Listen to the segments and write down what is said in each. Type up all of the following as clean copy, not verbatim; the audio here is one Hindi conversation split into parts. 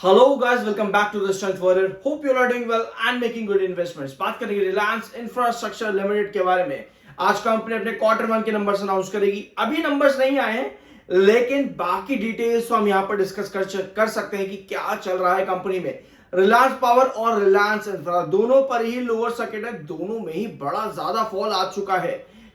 Hello guys, welcome back to the Strength Warrior. Hope you are doing well and making good investments. बात करेंगे रिलायंस इंफ्रास्ट्रक्चर लिमिटेड के बारे में। आज कंपनी अपने क्वार्टर वन के नंबर्स अनाउंस करेगी। अभी नंबर्स नहीं आए हैं, लेकिन बाकी डिटेल्स तो हम यहाँ पर डिस्कस कर सकते हैं कि क्या चल रहा है कंपनी में। रिलायंस पावर और रिलायंस इंफ्रा दोनों पर ही लोअर सर्किट है, दोनों में ही बड़ा ज्यादा फॉल आ चुका है।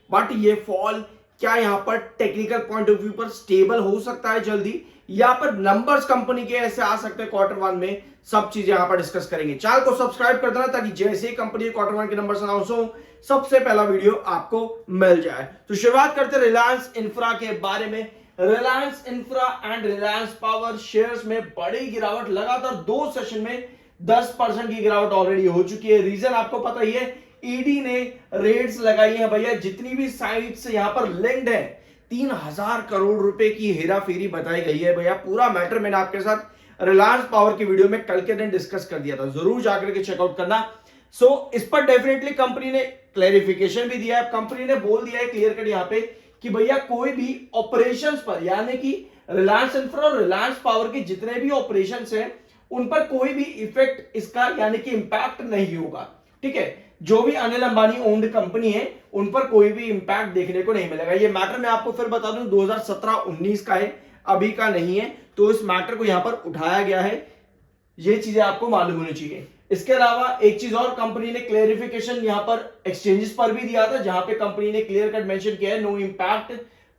बट ये फॉल क्या यहाँ पर टेक्निकल पॉइंट ऑफ व्यू पर स्टेबल हो सकता है जल्दी, या पर नंबर्स कंपनी के ऐसे आ सकते हैं क्वार्टर वन में, सब चीजें यहां पर डिस्कस करेंगे। चैनल को सब्सक्राइब कर देना ताकि जैसे ही कंपनी क्वार्टर वन के नंबर्स अनाउंस हो सबसे पहला वीडियो आपको मिल जाए। तो शुरुआत करते हैं रिलायंस इंफ्रा के बारे में। Reliance infra and Reliance power shares में बड़ी गिरावट, लगातार 2 सेशन में 10% की गिरावट ऑलरेडी हो चुकी है। रीजन आपको पता ही है, ईडी ने रेड्स लगाई है भैया, जितनी भी साइट्स यहां पर लिंक्ड है 3000 करोड़ रुपए की हेरा फेरी बताई गई है भैया। पूरा मैटर मैंने आपके साथ रिलायंस पावर की वीडियो में कल के दिन डिस्कस कर दिया था, जरूर जाकर के चेकआउट करना। इस पर डेफिनेटली कंपनी ने क्लैरिफिकेशन भी दिया है। कंपनी ने बोल दिया है क्लियर कट यहाँ पे कि भैया कोई भी ऑपरेशंस पर, यानी कि रिलायंस इंफ्रा और रिलायंस पावर के जितने भी ऑपरेशंस हैं उन पर कोई भी इफेक्ट इसका यानी कि इंपैक्ट नहीं होगा। ठीक है, जो भी अनिल अंबानी ओन्ड कंपनी है उन पर कोई भी इंपैक्ट देखने को नहीं मिलेगा। ये मैटर मैं आपको फिर बता दूं 2017-19 का है, अभी का नहीं है। तो इस मैटर को यहां पर उठाया गया है, ये चीजें आपको मालूम होनी चाहिए। इसके अलावा एक चीज और, कंपनी ने क्लेरिफिकेशन यहां पर एक्सचेंजेस पर भी दिया था, जहां पे कंपनी ने क्लियर कट मेंशन किया है no impact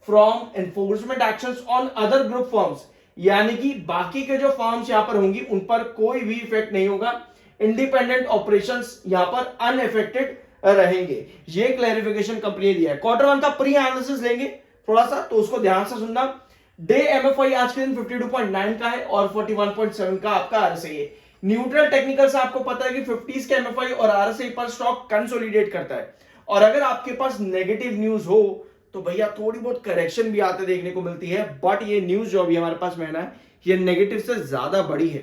from enforcement actions on other group firms, यानी कि बाकी के जो फर्म्स यहां पर होंगी उन पर कोई भी इफेक्ट नहीं होगा। इंडिपेंडेंट ऑपरेशंस यहां पर अनएफेक्टेड रहेंगे। ये क्लैरिफिकेशन कंपनी ने दिया है। क्वार्टर वन का प्री एनालिसिस लेंगे थोड़ा सा, तो उसको ध्यान से सुनना। डे एमएफआई आज के दिन 52.9 का है और 41.7 का आपका आरएसआई है। न्यूट्रल टेक्निकल से आपको पता है कि 50s के एमएफआई और आरएसआई पर स्टॉक कंसोलिडेट करता है, और अगर आपके पास नेगेटिव न्यूज हो तो भैया थोड़ी बहुत करेक्शन भी आते देखने को मिलती है। बट ये न्यूज जो अभी हमारे पास में है ये नेगेटिव से ज्यादा बड़ी है।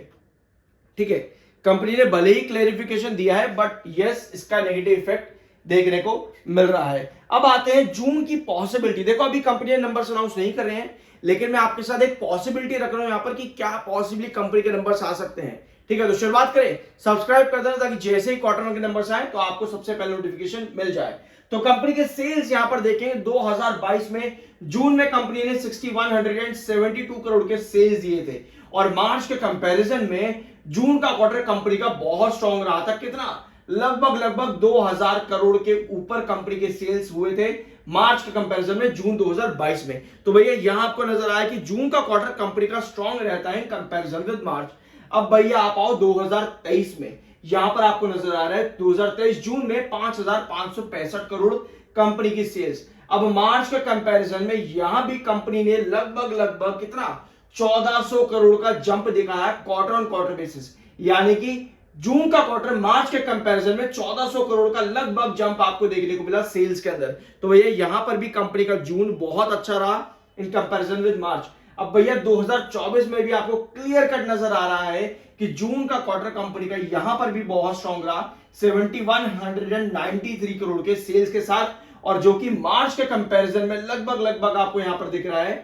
ठीक है, कंपनी ने भले ही क्लेरिफिकेशन दिया है बट यस इसका नेगेटिव इफेक्ट देखने को मिल रहा है। अब आते हैं जून की पॉसिबिलिटी। देखो अभी कंपनी ने नंबर्स अनाउंस नहीं कर रहे हैं, लेकिन मैं आपके साथ एक पॉसिबिलिटी रख रहा हूं यहां पर कि क्या पॉसिबली कंपनी के नंबर्स आ सकते हैं। ठीक है, तो शुरुआत करें। सब्सक्राइब कर देना ताकि जैसे ही क्वार्टर वन के नंबर्स आए तो आपको सबसे पहले नोटिफिकेशन मिल जाए। तो कंपनी के सेल्स यहां पर देखेंगे 2022 में जून में कंपनी ने 6172 करोड़ के सेल्स दिए थे, और मार्च के कंपैरिजन में जून का क्वार्टर कंपनी का बहुत स्ट्रॉन्ग रहा था। कितना? लगभग 2000 करोड़ के ऊपर कंपनी के सेल्स हुए थे मार्च के कंपैरिजन में जून 2022 में। तो भैया यहां आपको नजर आया कि जून का क्वार्टर कंपनी का स्ट्रॉन्ग रहता है कंपैरिजन विद मार्च। अब भैया आप आओ 2023 में, यहां पर आपको नजर आ रहा है 2023 जून में 5565 करोड़ कंपनी की सेल्स। अब मार्च के कंपैरिजन में यहां भी कंपनी ने लगभग कितना 1400 करोड़ का जंप देखा है क्वार्टर ऑन क्वार्टर बेसिस, यानी कि जून का क्वार्टर मार्च के कंपैरिजन में 1400 करोड़ का लगभग जंप आपको देखने को मिला सेल्स के अंदर। तो भैया यहां पर भी कंपनी का जून बहुत अच्छा रहा इन कंपैरिजन विद मार्च। अब भैया 2024 में भी आपको क्लियर कट नजर आ रहा है कि जून का क्वार्टर कंपनी का यहां पर भी बहुत स्ट्रॉन्ग रहा 7193 करोड़ के सेल्स के साथ, और जो कि मार्च के कंपैरिजन में लगभग आपको यहां पर दिख रहा है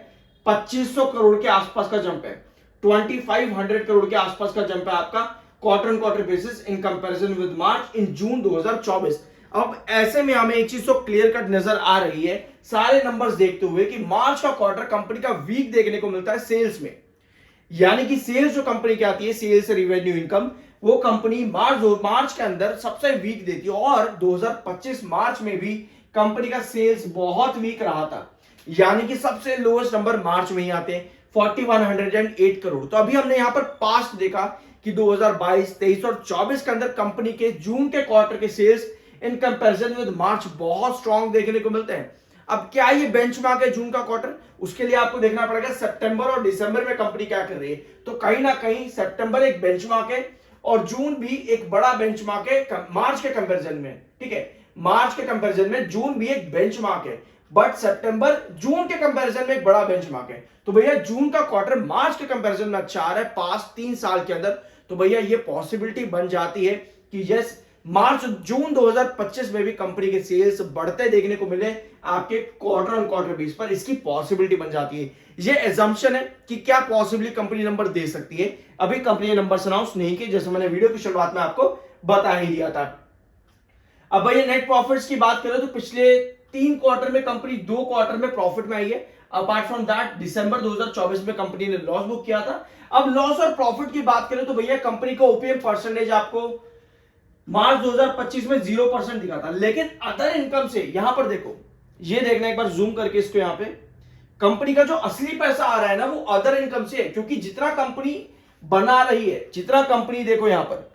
2500 करोड़ के आसपास का जंप है, 2500 करोड़ के आसपास का जंप है आपका quarter on quarter basis in comparison with March in June 2024। अब ऐसे में हमें एक चीज तो क्लियर कट नजर आ रही है सारे नंबर्स देखते हुए कि मार्च का क्वार्टर कंपनी का वीक देखने को मिलता है सेल्स में, यानी कि सेल्स जो कंपनी की आती है, सेल्स रेवेन्यू इनकम, वो कंपनी मार्च के अंदर सबसे वीक देती है। और 2025 मार्च में भी कंपनी का सेल्स बहुत वीक रहा था, यानी कि सबसे लोएस्ट नंबर मार्च में ही आते हैं 4108 करोड़। तो अभी हमने यहां पर पास्ट देखा कि 2022, 23 और 24 के अंदर कंपनी के जून के क्वार्टर के सेल्स इन कंपैरिजन विद मार्च बहुत स्ट्रॉन्ग देखने को मिलते हैं। अब क्या ये बेंचमार्क है जून का क्वार्टर? उसके लिए आपको देखना पड़ेगा सितंबर और दिसंबर में कंपनी क्या कर रही है। तो कहीं ना कहीं सितंबर एक बेंचमार्क है और जून भी एक बड़ा बेंचमार्क है मार्च के कंपैरिजन में। ठीक है, मार्च के कंपैरिजन में जून भी एक बेंचमार्क है, बट सितंबर जून के कंपैरिजन में एक बड़ा बेंचमार्क है। तो भैया जून का क्वार्टर मार्च के कंपैरिजन में अच्छा आ रहा है पास्ट 3 साल के अंदर। तो भैया ये पॉसिबिलिटी बन जाती है कि यस मार्च जून 2025 में भी कंपनी के सेल्स बढ़ते देखने को मिले आपके क्वार्टर ऑन क्वार्टर बेस पर, इसकी पॉसिबिलिटी बन जाती है। ये एजम्पशन है कि क्या पॉसिबली कंपनी नंबर दे सकती है। अभी कंपनी ने नंबर अनाउंस नहीं किए, जैसे मैंने वीडियो की शुरुआत में आपको बता ही दिया था। अब भैया नेट प्रॉफिट्स की बात करें तो पिछले 3 क्वार्टर में कंपनी 2 क्वार्टर में प्रॉफिट में आई है। अपार्ट फ्रॉम दैट दिसंबर 2024 में कंपनी ने लॉस बुक किया था। अब लॉस और प्रॉफिट की बात करें तो भैया कंपनी का ओपीएम परसेंटेज आपको मार्च 2025 में 0% दिखा था, लेकिन अदर इनकम से यहां पर देखो, ये देखना एक बार जूम करके इसको, यहां पे कंपनी का जो असली पैसा आ रहा है ना वो अदर इनकम से है। क्योंकि जितना कंपनी बना रही है, जितना कंपनी देखो यहां पर,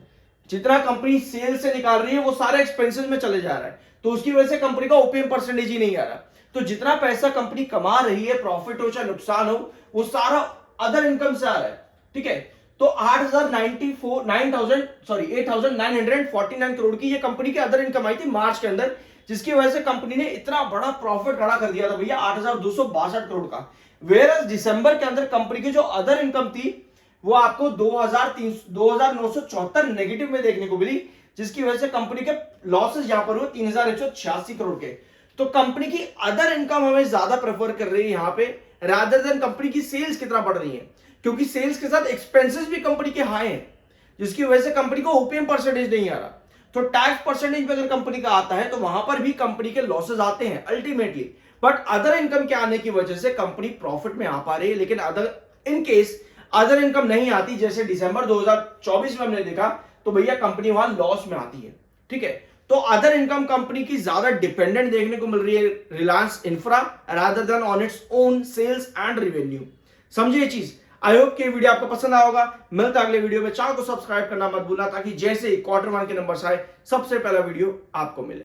जितना कंपनी सेल से निकाल रही है वो सारे एक्सपेंसेस में चले जा रहा है, तो उसकी वजह से कंपनी का ओपीएम परसेंटेज ही नहीं आ रहा। तो जितना पैसा कंपनी कमा रही है, प्रॉफिट हो चाहे नुकसान हो, वो सारा अदर इनकम से आ रहा है। ठीक है, तो 8,949 करोड़ की ये कंपनी की अदर इनकम आई थी मार्च के अंदर, जिसकी वजह से कंपनी ने इतना बड़ा प्रॉफिट खड़ा कर दिया था भैया 8,262 करोड़ का। वेयर दिसंबर के अंदर कंपनी की जो अदर इनकम थी वो आपको 2,974 नेगेटिव में देखने को मिली, जिसकी वजह से कंपनी के लॉसेस यहां पर हुए 3,186 करोड़ के। तो कंपनी की अदर इनकम हमें ज्यादा प्रेफर कर रही है यहां पे, रादर देन कंपनी की सेल्स कितना बढ़ रही है। क्योंकि सेल्स के साथ एक्सपेंसेस भी कंपनी के हाई हैं, जिसकी वजह से कंपनी को ओपीएम परसेंटेज नहीं आ रहा। तो टैक्स परसेंटेज भी अगर कंपनी का आता है तो वहां पर भी कंपनी के लॉसेस आते हैं अल्टीमेटली, बट अदर इनकम के आने की वजह से कंपनी प्रॉफिट में आ पा रही है। लेकिन other in case other income नहीं आती, जैसे दिसंबर 2024 में हमने देखा, तो भैया कंपनी वहां लॉस में आती है। ठीक है, तो अदर इनकम कंपनी की ज्यादा डिपेंडेंट देखने को मिल रही है Reliance infra rather than on its own sales and revenue. समझिए ये चीज। आई होप कि वीडियो आपको पसंद आया होगा। मिलता अगले वीडियो में। चैनल को सब्सक्राइब करना मत भूलना, ताकि जैसे ही क्वार्टर 1 के नंबर्स आए सबसे पहला वीडियो आपको मिले।